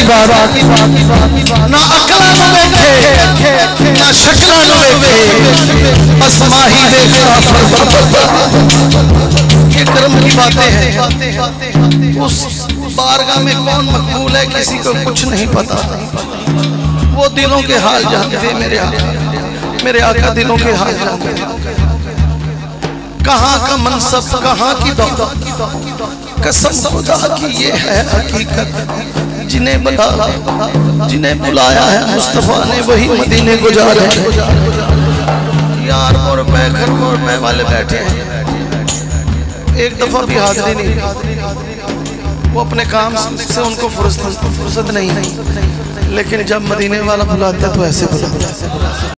बात ना अकला नु देखे ना शकला नु देखे असमाही देखा ये कर्म की बातें हैं। उस बारगाह में कौन मकबूल है किसी को कुछ नहीं पता। वो दिलों के हाल जानते हैं। मेरे आका दिलों के हाल जानते हैं। कहाँ का मनसब कहाँ की दौलत, कसम खुदा की ये है हकीकत। जिन्हें बुलाया है मुस्तफा ने वही मदीने गुजारे। यार और मैं घर और मैं वाले बैठे हैं, एक दफा भी हाजिरी नहीं। वो अपने काम से उनको फुर्सत नहीं, लेकिन जब मदीने वाला बुलाता तो ऐसे बुलाता।